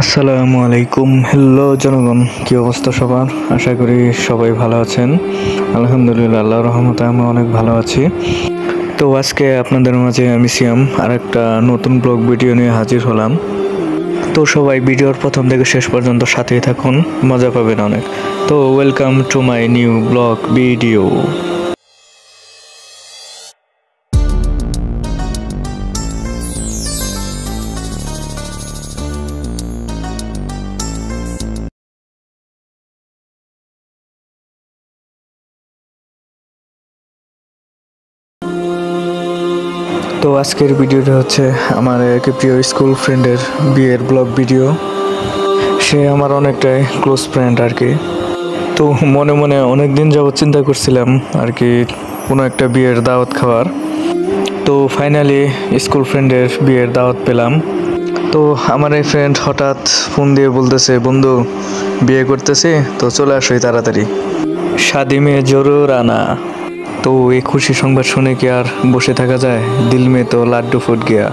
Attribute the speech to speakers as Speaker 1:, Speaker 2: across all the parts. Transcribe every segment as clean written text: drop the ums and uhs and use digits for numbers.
Speaker 1: আসসালামু আলাইকুম। হ্যালো জনগণ, কি অবস্থা সবার? আশা করি সবাই ভালো আছেন। আলহামদুলিল্লাহ, আল্লাহর রহমতে আমি অনেক ভালো আছি। তো আজকে আপনাদের মাঝে আমি সিয়াম আর একটা নতুন ব্লগ ভিডিও নিয়ে হাজির হলাম। তো সবাই ভিডিওর প্রথম থেকে শেষ পর্যন্ত সাথেই থাকুন, মজা পাবেন অনেক। তো welcome to my new blog video. তো আজকের ভিডিওটা হচ্ছে আমার এক প্রিয় স্কুল ফ্রেন্ডের বিয়ের ব্লগ ভিডিও। সে আমার অনেকটাই ক্লোজ ফ্রেন্ড আর কি। তো মনে মনে অনেক দিন যাবত চিন্তা করছিলাম আর কি কোনো একটা বিয়ের দাওয়াত খাওয়ার। তো ফাইনালি স্কুল ফ্রেন্ডের বিয়ের দাওয়াত পেলাম। তো আমার এই ফ্রেন্ড হঠাৎ ফোন দিয়ে বলতেছে, বন্ধু বিয়ে করতেছি, তো চলে আসোই তাড়াতাড়ি, শাদি মে জরুর আনা। তো এই খুশি সংবাদ শুনে কি আর বসে থাকা যায়? দিল মে তো লাড্ডু ফুট গিয়া।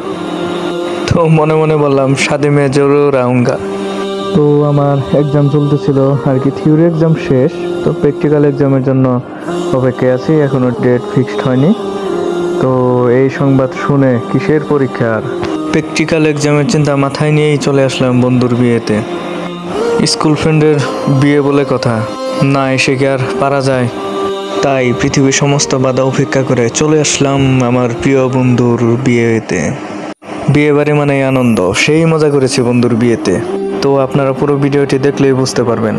Speaker 1: তো মনে মনে বললাম শাদি মে জরুর আউঙ্গা। তো আমার এক্সাম চলতেছিল আর কি, থিওরি এক্সাম শেষ, তো প্র্যাকটিক্যাল এক্সামের জন্য অপেক্ষায় আছি, এখনো ডেট ফিক্সড হয়নি। তো এই সংবাদ শুনে কিসের পরীক্ষা আর প্র্যাকটিক্যাল এক্সামের চিন্তা মাথায় নিয়েই চলে আসলাম বন্ধুর বিয়েতে। স্কুল ফ্রেন্ডের বিয়ে বলে কথা, না এসে কি আর পারা যায়? তাই পৃথিবীর সমস্ত বাধা উপেক্ষা করে চলে আসলাম আমার প্রিয় বন্ধুর বিয়েতে। বিয়ে বাড়ি মানে আনন্দ, সেই মজা করেছি বন্ধুর বিয়েতে। তো আপনারা পুরো ভিডিওটি দেখলেই বুঝতে পারবেন।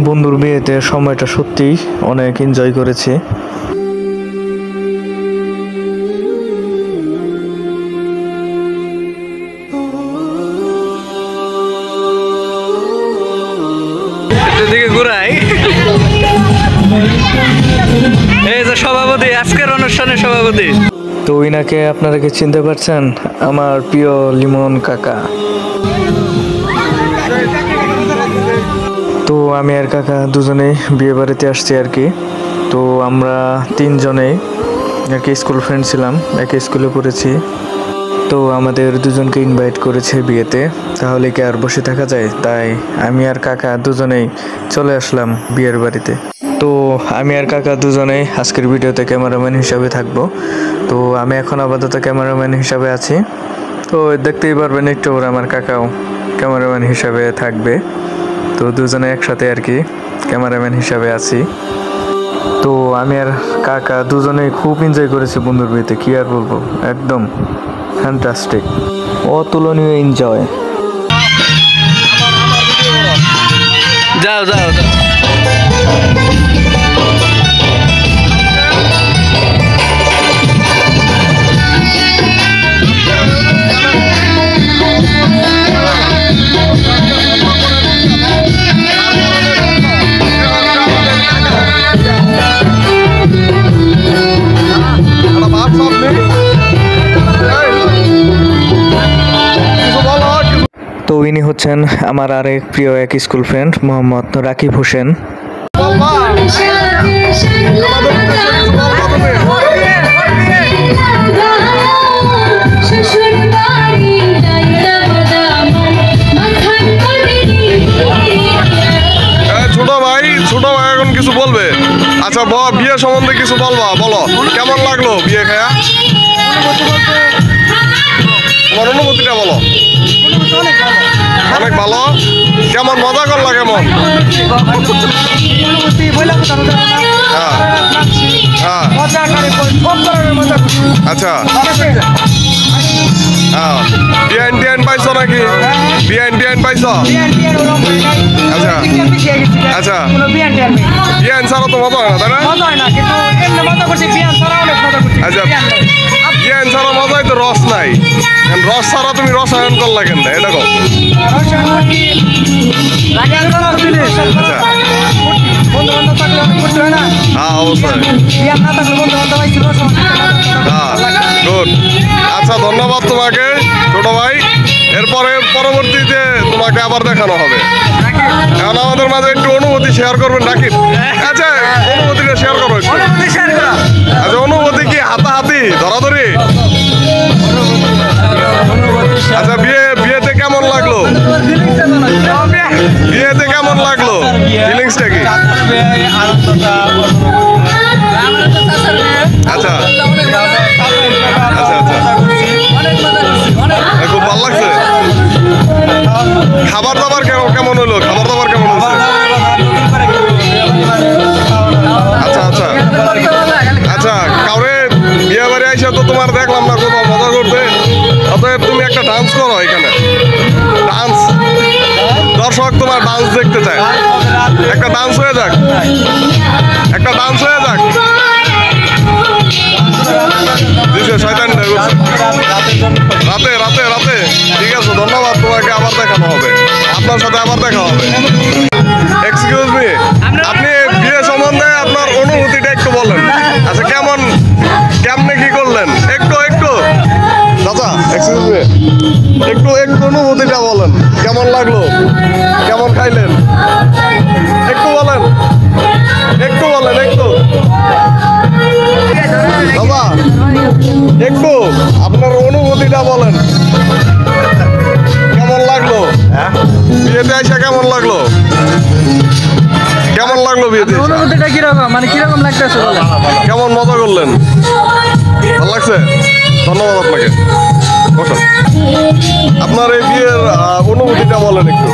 Speaker 1: বন্ধুর বিয়েতে সময়টা সত্যিই অনেক এনজয় করেছি। এদিকে ঘুরাই, এই যে সভাপতি, আজকের অনুষ্ঠানের সভাপতি। তো ইনাকে আপনারা কি চিনতে পারছেন? আমার প্রিয় লিমন কাকা। তো আমি আর কাকা দুজনেই বিয়ে বাড়িতে আসছি আর কি। তো আমরা তিনজনেই আর কি স্কুল ফ্রেন্ড ছিলাম, একই স্কুলে পড়েছি। তো আমাদের দুজনকে ইনভাইট করেছে বিয়েতে, তাহলে কি আর বসে থাকা যায়? তাই আমি আর কাকা দুজনেই চলে আসলাম বিয়ের বাড়িতে। তো আমি আর কাকা দুজনেই আজকের ভিডিওতে ক্যামেরাম্যান হিসাবে থাকবো। তো আমি এখন আপাতত ক্যামেরাম্যান হিসাবে আছি। তো দেখতেই পারবেন একটু ওরা আমার কাকাও ক্যামেরাম্যান হিসাবে থাকবে। তো দুজনে একসাথে আর কি ক্যামেরাম্যান হিসাবে আছি। তো আমি আর কাকা দুজনেই খুব এনজয় করেছি বন্ধুর বিয়েতে, কি আর বলবো, একদম ফ্যান্টাস্টিক, অতুলনীয় এনজয়। যাও যাও যাও। তো ইনি হচ্ছেন আমার আরেক প্রিয় এক স্কুল ফ্রেন্ড মোহাম্মদ রাকিব হোসেন।
Speaker 2: ছোট ভাই এখন কিছু বলবে। আচ্ছা বিয়ে সম্বন্ধে কিছু বলবা, বলো কেমন লাগলো বিয়ে খায়া? তোমার অনুভূতিটা বলো। অনেক ভালো। কেমন মজা করলা? কেমন? আচ্ছা, বিয়ান টিয়ান পাইছো নাকি? বিয়ান টিয়ান পাইছো? আচ্ছা আচ্ছা, বিয়ান ছাড়া তো মজা হয় না, তাই না? আচ্ছা, বিয়ান ছাড়া মজাই তো রস নাই। রস ছাড়া তুমি রসায়ন করলা কেন? এটা কো। হ্যাঁ অবশ্যই। গুড। আচ্ছা, ধন্যবাদ তোমাকে ছোট ভাই। এরপরে পরবর্তীতে তোমাকে আবার দেখানো হবে। এখন আমাদের মাঝে একটু অনুভূতি শেয়ার করবেন নাকি? আচ্ছা, অনুভূতিটা শেয়ার করো। আচ্ছা, অনুভূতি কি হাতাহাতি ধরাধরি? আচ্ছা, বিয়েতে কেমন লাগলো?
Speaker 3: আনন্দটা
Speaker 2: আচ্ছা আচ্ছা আচ্ছা খুব ভালো লাগছে। খাবার দাবার কেমন হলো? খাবার দাবার কেমন হচ্ছে? আচ্ছা আচ্ছা আচ্ছা কাউরে বিয়ে বাড়ি আইসা তো তোমার দেখলাম না কোথাও মজা করতে, অতএব তুমি একটা ডান্স করো এখানে। ডান্স, দর্শক তোমার ডান্স দেখতে চায়। একটা ডান্স হয়ে যাক, একটা ডান্স হয়ে যাক। শয়তানটা রাতে রাতে রাতে ঠিক আছে, ধন্যবাদ। তোমাকে আবার দেখানো হবে, আপনার সাথে আবার দেখা হবে। এক্সকিউজ মি, আপনি বিয়ে সম্বন্ধে আপনার অনুভূতিটা একটু বলেন। আচ্ছা কেমনে কি করলেন একটু দাদা, এক্সকিউজ মি, একটু অনুভূতিটা বলেন। কেমন লাগলো? কেমন খাইলেন? একটু বলেন একটু দাদা, একটু আপনার অনুভূতিটা বলেন। কেমন লাগলো বিয়েতে আইসা? কেমন লাগলো বিয়েতে?
Speaker 3: অনুভূতিটা কিরকম, মানে কিরকম লাগতেছে?
Speaker 2: কেমন মজা করলেন? ভালো লাগছে? ধন্যবাদ আপনাকে। বসুন, আপনার এই বিয়ের অনুভূতিটা বলেন একটু।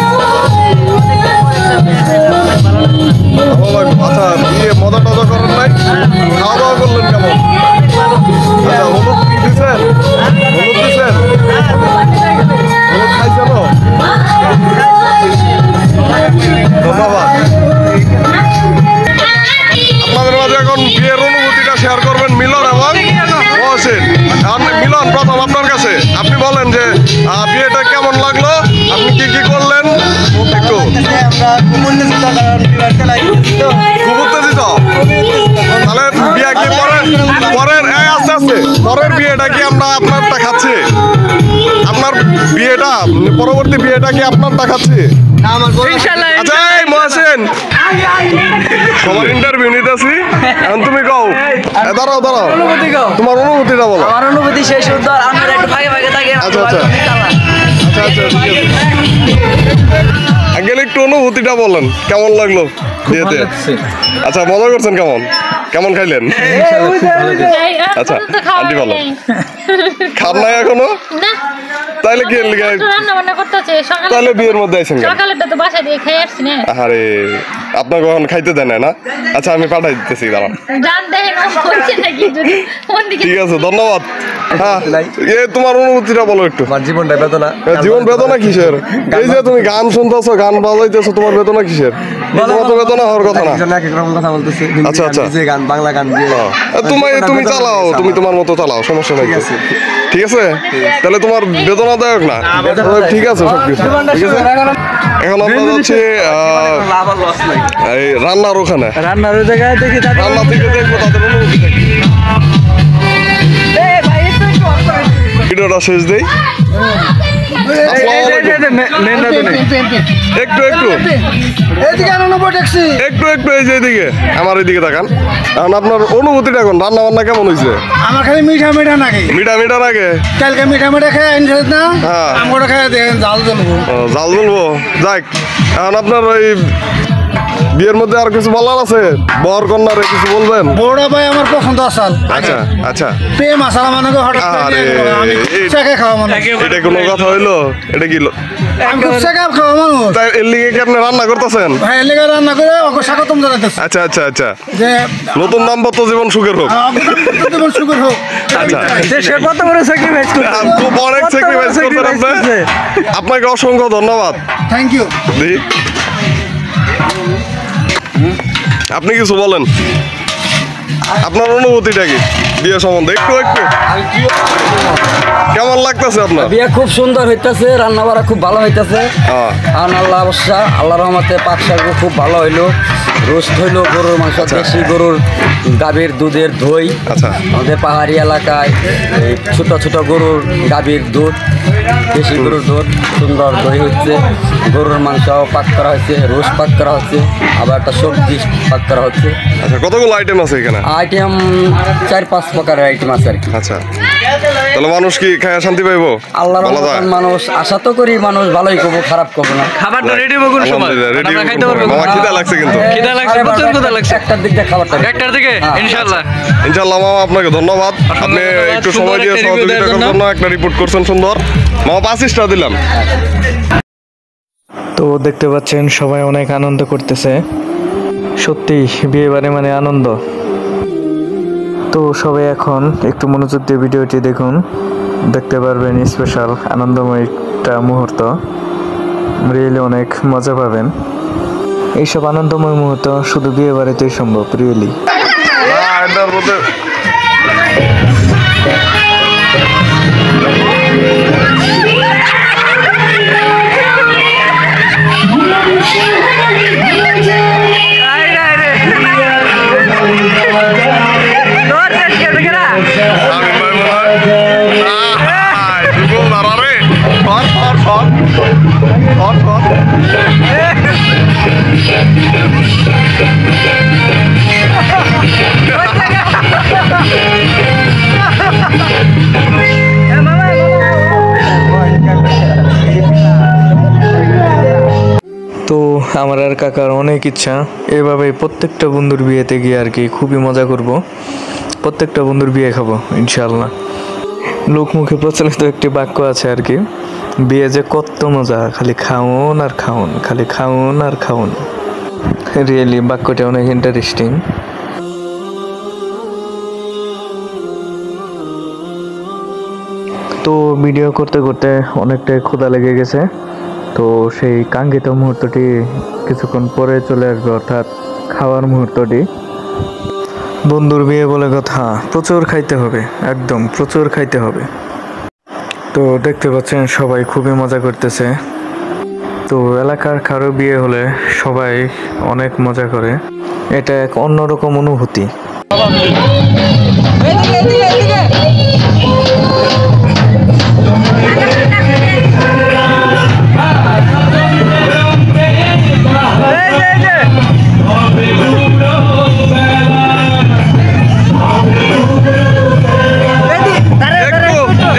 Speaker 2: আচ্ছা, বিয়ে মজা টজা করেন নাই? খাওয়া দাওয়া করলেন কেমন? আচ্ছা, হলুদ কি দিচ্ছেন? হলুদ খাইছেন? ধন্যবাদ। আপনাদের মাঝে এখন বিয়ের অনুভূতিটা শেয়ার করবেন মিলন এবং মহসিন। মিলন, প্রথম আপনার কাছে আপনি বলেন যে বিয়েটা কেমন লাগলো, আপনি কি করলেন একটু। খুব উত্তেজিত? তাহলে বিয়ে কি পরের বিয়েটা কি আমরা আপনারটা খাচ্ছি? আপনার বিয়েটা, পরবর্তী বিয়েটা কি আপনারটা খাচ্ছি? আচ্ছা এই মহসিন, তোমার ইন্টারভিউ নিতেছি, এখন তুমি কও। দাঁড়াও তোমার অনুভূতিটা বলো।
Speaker 3: আমার অনুভূতি শেষ উত্তর, আমরা একটু ভাগে ভাগে থাকি।
Speaker 2: আচ্ছা আঙ্কেল, একটু অনুভূতিটা বলেন, কেমন লাগলো বিয়েতে? আচ্ছা, মজা করছেন? কেমন খাইলেন? আচ্ছা আন্টি বলো। খান নাই এখনো? তাহলে কি তাহলে বিয়ের মধ্যে আইছেন? আরে আপনার কখন খাইতে দেয় না? আচ্ছা, আমি পাঠাই দিতেছি, দাঁড়ান। ঠিক আছে, ধন্যবাদ। হ্যাঁ, তোমার অনুভূতিটা বলো একটু। জীবন বেদনা কিসের? এই যে তুমি গান শুনতেছো, গান বাজাইতেছো, তোমার বেদনা কিসের? তোমার তো বেদনা হওয়ার কথা না। আচ্ছা আচ্ছা,
Speaker 3: বাংলা গান
Speaker 2: তুমি চালাও, তুমি তোমার মতো চালাও, সমস্যা নাই। ঠিক আছে, তাহলে তোমার বেদনাদায়ক না? ঠিক আছে, সবকিছু ঠিক আছে। এখন আমরা যাচ্ছি এই রান্নার ওখানে,
Speaker 3: রান্নার জায়গায় দেখি,
Speaker 2: রান্না থেকে দেখবো তাদের অনুভূতিটা কি। ভিডিওটা শেষ দেই। একটু এই যে এদিকে, আমার এদিকে তাকান। এখন আপনার অনুভূতিটা এখন, রান্না বান্না কেমন হয়েছে?
Speaker 4: আমার খালি মিঠা নাকি?
Speaker 2: মিঠা নাকি?
Speaker 4: কালকে মিঠা খেয়ে আনছিস না? আমরা খেয়ে জাল জ্বলবো। যাক, এখন আপনার ওই বিয়ের মধ্যে আর কিছু বলার আছে? বর কন্যার কিছু বলবেন? বড় ভাই আমার পছন্দ আসাল।
Speaker 2: আচ্ছা
Speaker 4: প্রেম আসাল মানে হঠাৎ খাওয়া মানুষ।
Speaker 2: এটা কোনো কথা হইলো? এটা কি
Speaker 4: খাওয়া মানুষ?
Speaker 2: তাই এর লিগে কি আপনি রান্না করতেছেন?
Speaker 4: ভাই এর লিগে রান্না করে ওকে স্বাগতম জানাইতেছে।
Speaker 2: আচ্ছা যে নতুন দাম্পত্য জীবন সুখের হোক।
Speaker 4: সুখের হোক।
Speaker 2: আচ্ছা,
Speaker 3: কত বড় স্যাক্রিফাইস করছেন,
Speaker 2: খুব অনেক স্যাক্রিফাইস করছেন আপনি। আপনাকে অসংখ্য ধন্যবাদ।
Speaker 4: Thank you.
Speaker 2: আপনি কিছু বলেন, আপনার অনুভূতিটা কি বিয়ে সম্বন্ধে? একটু কেমন লাগতেছে আপনার?
Speaker 5: বিয়ে খুব সুন্দর হইতেছে, রান্না বাড়া খুব ভালো হইতেছে। আল্লাহ অবশ্যা, আল্লাহ রহমতে পাক শাক খুব ভালো হইলো। রোস্ট হইলো গরুর মাংস, দেশি গরুর গাভীর দুধের দই।
Speaker 2: আচ্ছা,
Speaker 5: আমাদের পাহাড়ি এলাকায় ছোট ছোট গরুর গাভীর দুধ, দেশি গরুর দুধ, সুন্দর দই হচ্ছে। গরুর মাংস পাক করা হচ্ছে, রোস্ট পাক করা হচ্ছে, আবার একটা সবজি পাক করা হচ্ছে।
Speaker 2: আচ্ছা, কতগুলো আইটেম আছে এখানে?
Speaker 5: আইটেম 4-5 প্রকারের আইটেম আছে আর কি।
Speaker 2: আচ্ছা, তাহলে মানুষ কি খায় শান্তি পাইবো?
Speaker 5: আল্লাহর
Speaker 2: বলা যায়?
Speaker 5: রহমতে মানুষ আশা তো করি মানুষ ভালোই করবো, খারাপ করবো না।
Speaker 3: খাবারটা রেডি হবে কোন সময়?
Speaker 2: আলহামদুলিল্লাহ, ready
Speaker 3: আমরা খাইতে পারবো?
Speaker 2: মামা খিদা লাগছে কিন্তু।
Speaker 3: খিদা লাগছে,
Speaker 5: সাড়ে
Speaker 3: প্রচুর
Speaker 5: বারোটা,
Speaker 3: খিদা লাগছে।
Speaker 5: একটার দিক দিয়ে খাবারটা
Speaker 3: একটার দিকে ইনশাআল্লাহ।
Speaker 2: ইনশাআল্লাহ মামা, আপনাকে ধন্যবাদ। আপনি
Speaker 3: ধন্যবাদ,
Speaker 2: একটু
Speaker 3: সুন্দর
Speaker 2: সময় দিয়ে
Speaker 3: একটা review
Speaker 2: সহযোগিতা
Speaker 3: দেওয়ার
Speaker 2: করার
Speaker 3: জন্য।
Speaker 2: জন্য একটা রিপোর্ট করছেন সুন্দর। মামা 25টা দিলাম।
Speaker 1: তো দেখতে পাচ্ছেন সবাই অনেক আনন্দ করতেছে, সত্যি বিয়ে বাড়ি মানে আনন্দ। তো সবাই এখন একটু মনোযোগ দিয়ে ভিডিওটি দেখুন, দেখতে পারবেন স্পেশাল আনন্দময় একটা মুহূর্ত, রিয়েলি অনেক মজা পাবেন। এইসব আনন্দময় মুহূর্ত শুধু বিয়ে বাড়িতেই সম্ভব, রিয়েলি।
Speaker 2: এটার মধ্যে আমি ভাই মনে হয় দুটো দাঁড়ারে সর সর সর সর সর
Speaker 1: তো আমার আর কাকার অনেক ইচ্ছা এভাবে প্রত্যেকটা বন্ধুর বিয়েতে গিয়ে আর কি খুবই মজা করব, প্রত্যেকটা বন্ধুর বিয়ে খাবো ইনশাআল্লাহ। লোকমুখে প্রচলিত একটি বাক্য আছে আর কি, বিয়ে যে কত মজা, খালি খাওন আর খাওন, খালি খাওন আর খাওন। রিয়েলি বাক্যটা অনেক ইন্টারেস্টিং। তো ভিডিও করতে করতে অনেকটাই ক্ষুধা লেগে গেছে, তো সেই কাঙ্ক্ষিত মুহূর্তটি কিছুক্ষণ পরে চলে আসবে, অর্থাৎ খাওয়ার মুহূর্তটি। বন্ধুর বিয়ে বলে কথা, প্রচুর খাইতে হবে, একদম প্রচুর খাইতে হবে। তো দেখতে পাচ্ছেন সবাই খুবই মজা করতেছে। তো এলাকার কারো বিয়ে হলে সবাই অনেক মজা করে, এটা এক অন্যরকম অনুভূতি।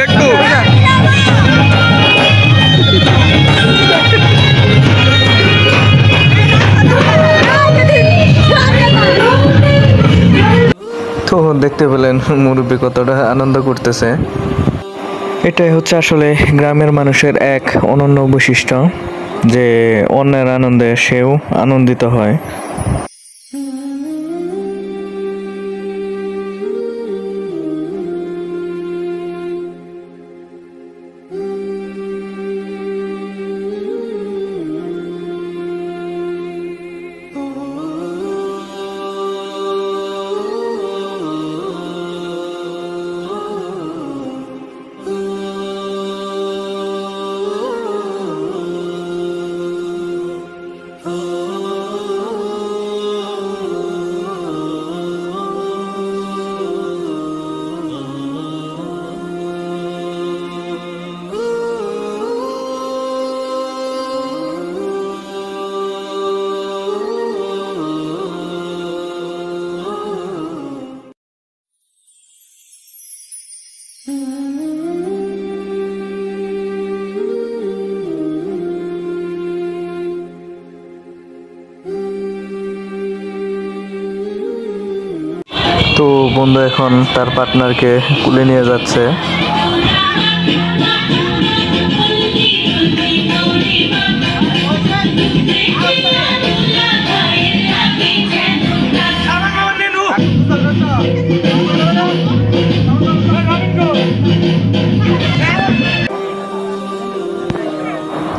Speaker 2: একটু
Speaker 1: তো দেখতে পেলেন মুরব্বী কতটা আনন্দ করতেছে। এটাই হচ্ছে আসলে গ্রামের মানুষের এক অনন্য বৈশিষ্ট্য, যে অন্যের আনন্দে সেও আনন্দিত হয়। তো বন্ধু এখন তার পার্টনারকে কুলে নিয়ে যাচ্ছে।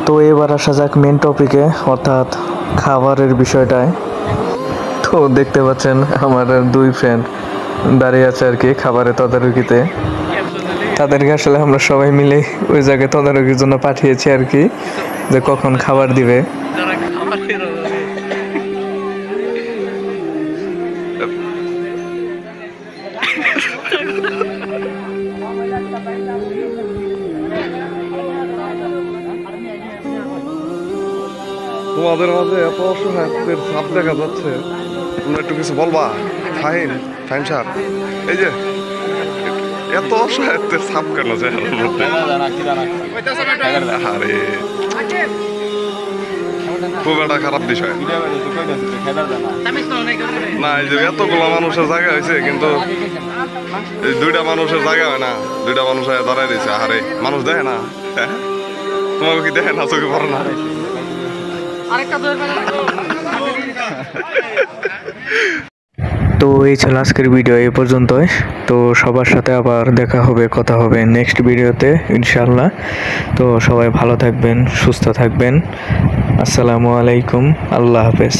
Speaker 1: তো এবার আসা যাক মেন টপিকে, অর্থাৎ খাবারের বিষয়টায়। তো দেখতে পাচ্ছেন আমার দুই ফ্রেন্ড দাঁড়িয়ে আছে আর কি খাবারের তদারকিতে। তাদেরকে আসলে আমরা সবাই মিলে ওই জায়গায় তদারকির জন্য পাঠিয়েছি আর কি, যে কখন খাবার দিবে।
Speaker 2: তোমাদের মাঝে এত অসহায়ত্বের ছাপ দেখা যাচ্ছে, তোমরা একটু কিছু বলবা? ফাইন ফাইন সাহেব, এই যে এত অসহায়ত্বের ছাপ কেন চেহারার মধ্যে? আরে খুব একটা খারাপ বিষয় না, এই যে এতগুলো মানুষের জায়গা হয়েছে কিন্তু এই দুইটা মানুষের জায়গা হয় না, দুইটা মানুষ দাঁড়ায় দিয়েছে। আরে মানুষ দেখে না, হ্যাঁ তোমাকে কি দেখে না, চোখে পড়ে না?
Speaker 1: তো এই ছিল আজকের ভিডিও এই পর্যন্তই। তো সবার সাথে আবার দেখা হবে, কথা হবে নেক্সট ভিডিওতে ইনশাআল্লাহ। তো সবাই ভালো থাকবেন, সুস্থ থাকবেন। আসসালামু আলাইকুম, আল্লাহ হাফেজ।